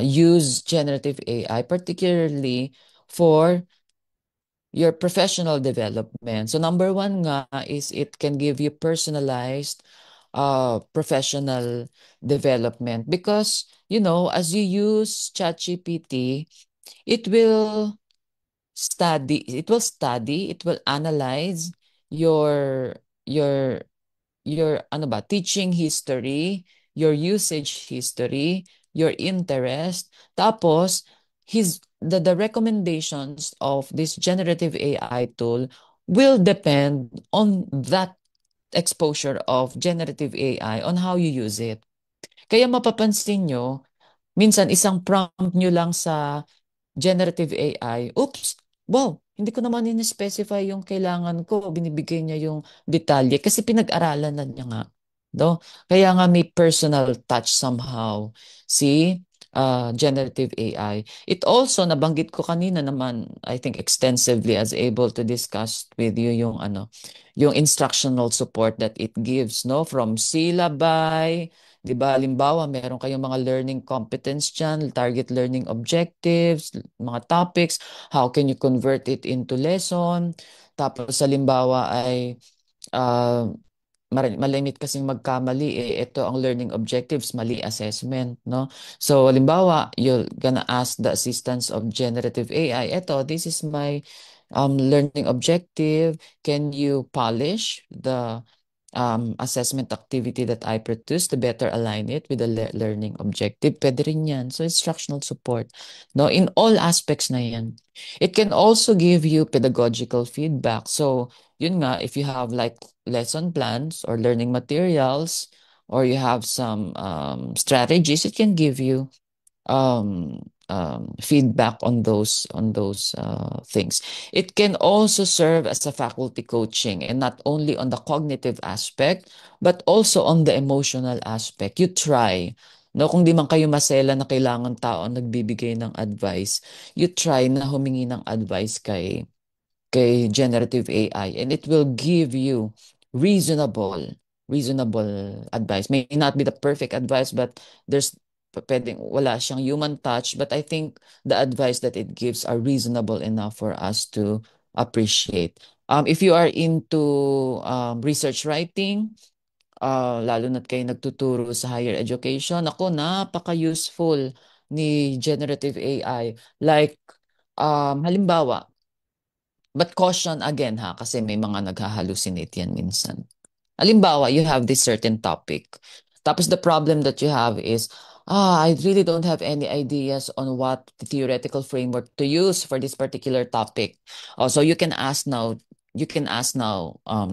use generative AI, particularly for your professional development. So number one nga is it can give you personalized professional development because as you use ChatGPT, it will it will analyze your your your ano ba, teaching history, your usage history, your interest. Tapos, the recommendations of this generative AI tool will depend on that exposure of generative AI on how you use it. Kaya mapapansin nyo, minsan isang prompt nyo lang sa generative AI, oops, wow, hindi ko naman in-specify yung kailangan ko. Binibigay niya yung detalye kasi pinag-aralan na niya nga. No? Kaya nga may personal touch somehow si generative AI. It also, nabanggit ko kanina naman, I think extensively as able to discuss with you yung instructional support that it gives, no? From syllabi, 'di ba? Halimbawa, meron kayong mga learning competence dyan, target learning objectives, mga topics, how can you convert it into lesson? Tapos, halimbawa ay uh, malimit kasing magkamali ito ang learning objectives, mali assessment, no? So, halimbawa, you're gonna ask the assistance of generative AI, this is my learning objective. Can you polish the assessment activity that I produce to better align it with the learning objective? Pwede rin yan. So, instructional support, no? In all aspects na yan. It can also give you pedagogical feedback. So, yun nga, if you have like lesson plans or learning materials, or you have some strategies, it can give you feedback on those things. It can also serve as a faculty coaching, and not only on the cognitive aspect, but also on the emotional aspect. You try. No, kung di man kayo masela na kailangan tao ang nagbibigay ng advice, you try na humingi ng advice kay generative AI, and it will give you reasonable reasonable advice. May not be the perfect advice, but there's pwedeng wala siyang human touch, but I think the advice that it gives are reasonable enough for us to appreciate. If you are into research writing, lalo na't kayo nagtuturo sa higher education, ako, napaka-useful ni generative AI. Like, halimbawa, but caution again ha, kasi may mga naghahallucinate yan minsan. Halimbawa, you have this certain topic. Tapos the problem that you have is, I really don't have any ideas on what theoretical framework to use for this particular topic. So you can ask now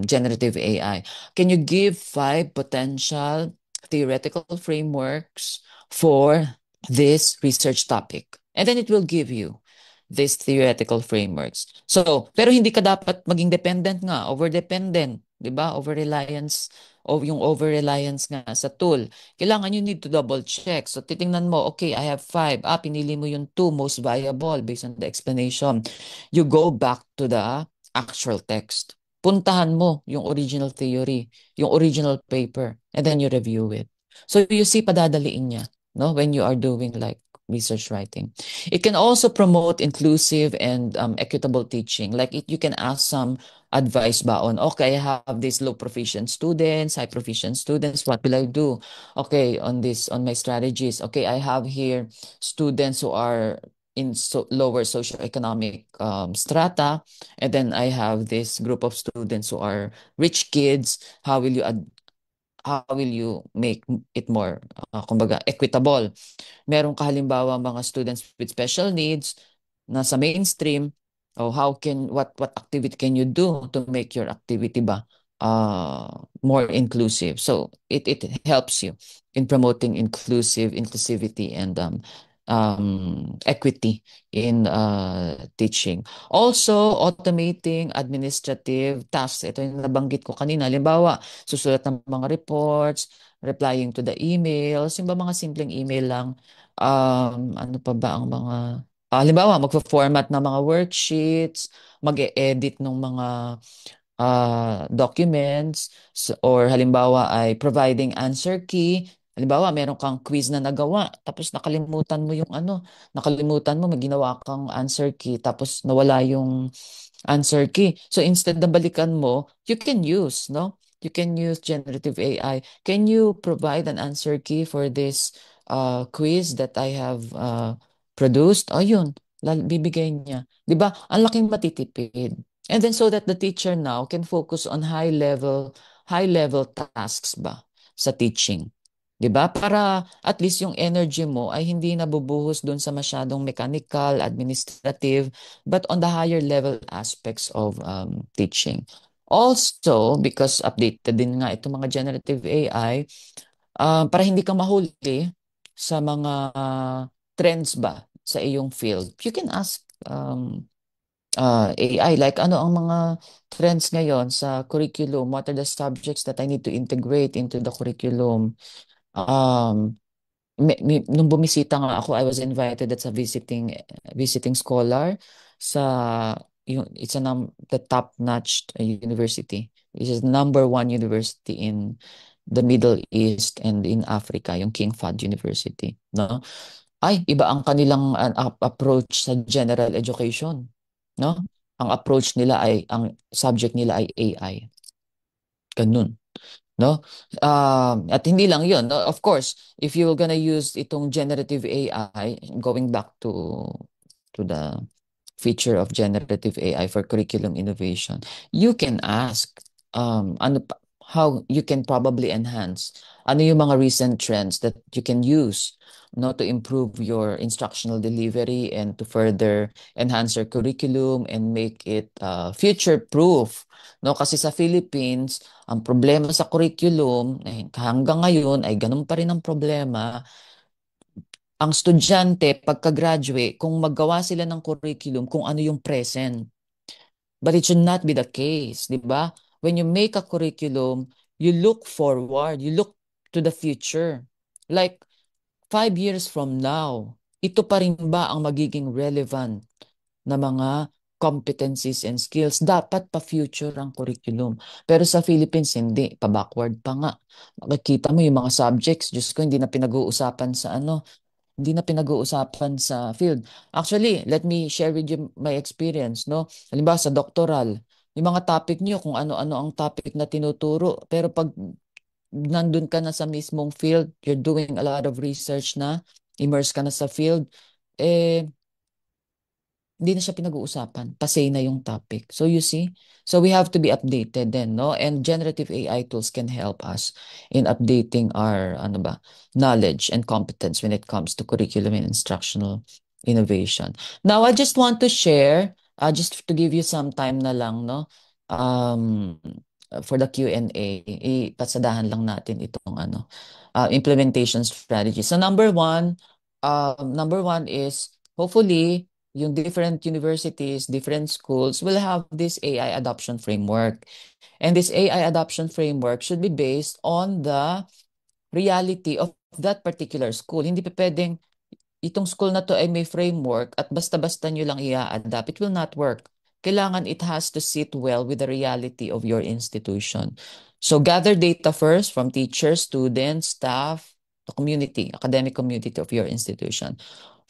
generative AI, can you give 5 potential theoretical frameworks for this research topic? And then it will give you these theoretical frameworks. So, pero hindi ka dapat maging dependent nga, over-dependent, 'di ba? Over-reliance o yung over-reliance nga sa tool. Kailangan you need to double check. So, titingnan mo, okay, I have 5. Pinili mo yung 2 most viable based on the explanation. You go back to the actual text. Puntahan mo yung original theory, yung original paper, and then you review it. So you see, padadaliin niya, no, when you are doing like research writing. It can also promote inclusive and equitable teaching. Like you can ask some advice ba on, okay, I have these low proficient students, high proficient students, what will I do? Okay, on this, on my strategies. Okay, I have here students who are in lower socioeconomic strata, and then I have this group of students who are rich kids. How will you make it more, kumbaga, equitable? Meron ka halimbawa mga students with special needs na sa mainstream, o what activity can you do to make your activity ba more inclusive? So it helps you in promoting inclusivity and equity in teaching. Also, automating administrative tasks. Ito yung nabanggit ko kanina. Halimbawa, susulat ng mga reports, replying to the emails, yung ba mga simpleng email lang. Ano pa ba ang mga, halimbawa, magpo-format ng mga worksheets, mag-e-edit ng mga documents, or halimbawa ay providing answer key. Halimbawa, meron kang quiz na nagawa, tapos nakalimutan mo yung ano, nakalimutan mo, may ginawa kang answer key, tapos nawala yung answer key. So instead na balikan mo, you can use, no? You can use generative AI. Can you provide an answer key for this quiz that I have produced? Ayun, bibigay niya. 'Di ba? Ang laking matitipid. And then so that the teacher now can focus on high level tasks ba sa teaching. 'Di ba? Para at least yung energy mo ay hindi nabubuhos doon sa masyadong mechanical, administrative, but on the higher level aspects of teaching. Also, because updated din nga itong mga generative AI, para hindi ka mahuli sa mga trends ba sa iyong field, you can ask AI, like ano ang mga trends ngayon sa curriculum? What are the subjects that I need to integrate into the curriculum? Um, nung bumisita nga ako, I was invited as a visiting scholar sa yung it's the top-notch university. This is number one university in the Middle East and in Africa, yung King Fahd University, no? Ay, iba ang kanilang approach sa general education, no? Ang approach nila ay ang subject nila ay AI. Ganun. No? At hindi lang yun. No? Of course, if you're gonna use itong generative AI, going back to the feature of generative AI for curriculum innovation, you can ask how you can probably enhance ano yung mga recent trends that you can use, no, to improve your instructional delivery and to further enhance your curriculum and make it future proof, no, kasi sa Philippines ang problema sa curriculum hanggang ngayon ay ganun pa rin ang problema. Ang estudyante pagka-graduate, kung maggawa sila ng curriculum kung ano yung present. But it should not be the case, di ba? When you make a curriculum, you look forward, you look to the future. Like 5 years from now, ito pa rin ba ang magiging relevant na mga competencies and skills? Dapat pa-future ang curriculum. Pero sa Philippines, hindi. Pa-backward pa nga. Makikita mo yung mga subjects, Diyos ko, hindi na pinag-uusapan sa ano, hindi na pinag-uusapan sa field. Actually, let me share with you my experience, no? Halimbawa sa doctoral, yung mga topic niyo kung ano-ano ang topic na tinuturo, pero pag nandun ka na sa mismong field, you're doing a lot of research na, immerse ka na sa field, eh hindi na siya pinag-uusapan. Pasay na yung topic. So you see? So we have to be updated then, no? And generative AI tools can help us in updating our ano ba, knowledge and competence when it comes to curriculum and instructional innovation. Now, I just want to share, just to give you some time na lang, no? Um, for the Q&A, ipasadahan lang natin itong ano, implementation strategy. So number one is hopefully yung different universities, different schools will have this AI adoption framework. And this AI adoption framework should be based on the reality of that particular school. Hindi pa pwedeng itong school na to ay may framework at basta-basta nyo lang i-adapt. It will not work. kailangan it has to sit well with the reality of your institution. So gather data first from teachers, students, staff, the community, academic community of your institution.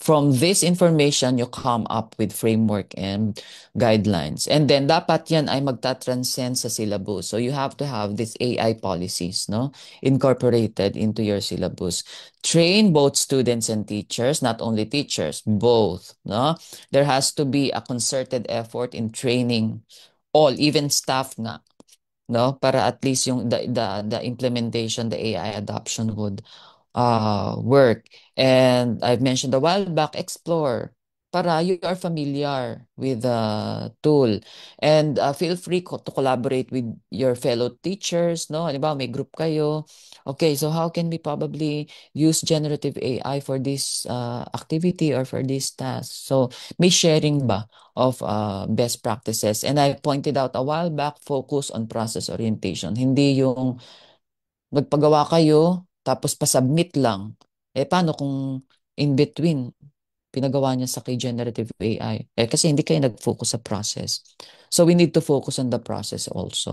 From this information, you come up with framework and guidelines. And then dapat yan ay magta-transcend sa syllabus. So you have to have these AI policies, no, incorporated into your syllabus. Train both students and teachers, not only teachers, both, no? There has to be a concerted effort in training all, even staff nga, no? Para at least yung the implementation, the AI adoption would work. And I've mentioned a while back, explore para you are familiar with the tool. And feel free to collaborate with your fellow teachers, no? Halimbawa, may group kayo. Okay, so how can we probably use generative AI for this activity or for this task? So may sharing ba of best practices? And I pointed out a while back, focus on process orientation. Hindi yung magpagawa kayo, tapos pasubmit lang. Eh, paano kung in between, pinagawa niya sa kay generative AI? Eh, kasi hindi kayo nag-focus sa process. So we need to focus on the process also.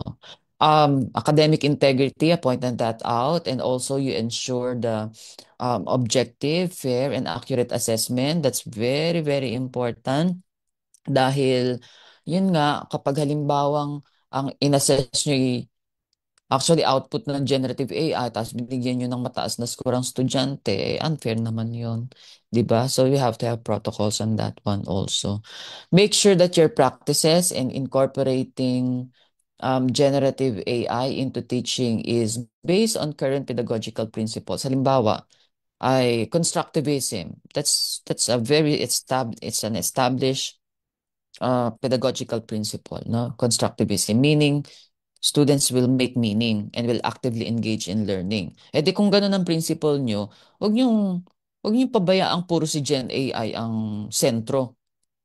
Academic integrity, I pointed that out, and also you ensure the objective, fair, and accurate assessment. That's very, very important dahil yun nga, kapag halimbawang ang inassess nyo actually, output ng generative AI, tapos binigyan nyo ng mataas na score ang estudyante, unfair naman yun. 'Di ba? So, you have to have protocols on that one also. Make sure that your practices and incorporating generative AI into teaching is based on current pedagogical principles. Halimbawa, ay constructivism. That's a very it's an established pedagogical principle, no? Constructivism, meaning students will make meaning and will actively engage in learning. E di kung ganun ang principle nyo, wag niyong pabayaang puro si Gen AI ang sentro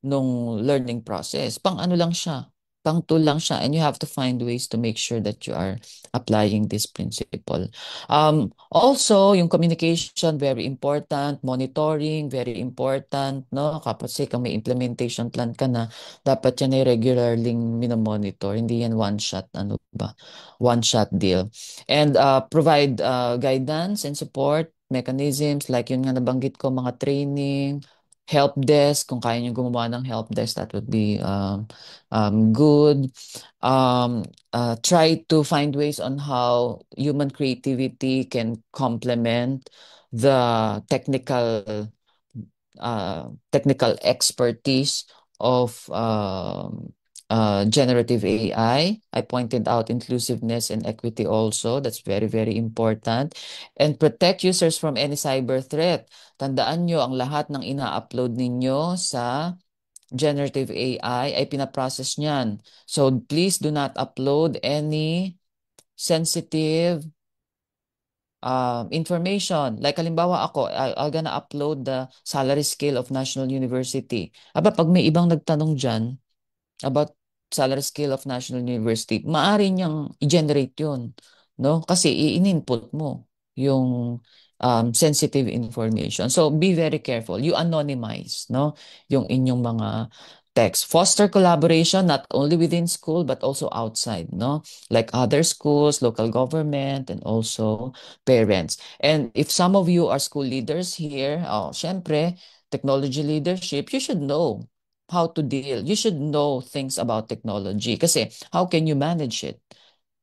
nung learning process. Pang ano lang siya, pang tool lang siya, and you have to find ways to make sure that you are applying this principle. Also, yung communication, very important, monitoring, very important, no? Kapag kung may implementation plan ka na, dapat yan ay regularly minomonitor, hindi yan one shot, ano ba? One shot deal. And provide guidance and support mechanisms like yun nga nabanggit ko, mga training, help desk, kung kaya niyo gumawa ng help desk, that would be good. Try to find ways on how human creativity can complement the technical expertise of generative AI. I pointed out inclusiveness and equity also. That's very, very important. And protect users from any cyber threat. Tandaan nyo, ang lahat ng ina-upload ninyo sa generative AI ay pinaprocess niyan. So please do not upload any sensitive information. Like halimbawa ako, I'm gonna upload the salary scale of National University. Aba, pag may ibang nagtanong dyan, about salary scale of National University, maaari niyang i-generate yun, no? Kasi i-input mo yung sensitive information. So be very careful. You anonymize, no? Yung inyong mga text. Foster collaboration not only within school but also outside, no? Like other schools, local government, and also parents. And if some of you are school leaders here, syempre, technology leadership, you should know how to deal. You should know things about technology. Kasi how can you manage it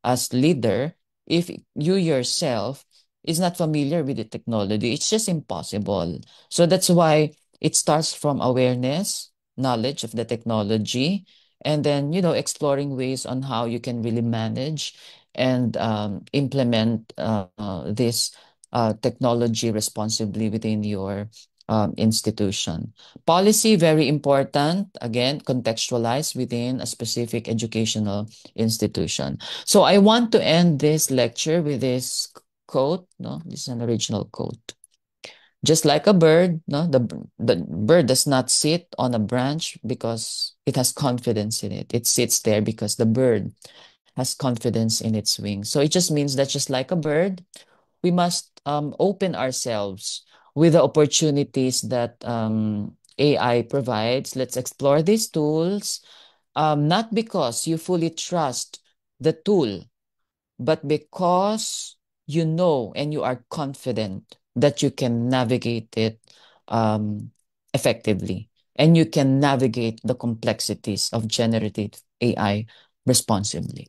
as leader if you yourself is not familiar with the technology? It's just impossible. So that's why it starts from awareness, knowledge of the technology, and then, exploring ways on how you can really manage and implement this technology responsibly within your institution. Policy, very important. Again, contextualized within a specific educational institution. So I want to end this lecture with this quote. No, this is an original quote. Just like a bird, no, the bird does not sit on a branch because it has confidence in it. It sits there because the bird has confidence in its wings. So it just means that just like a bird, we must open ourselves with the opportunities that AI provides. Let's explore these tools. not because you fully trust the tool, but because you know and you are confident that you can navigate it um, effectively and you can navigate the complexities of generative AI responsibly.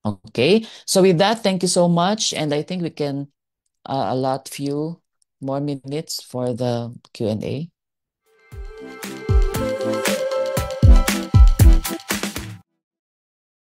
Okay, so with that, thank you so much. And I think we can allot few more minutes for the Q&A.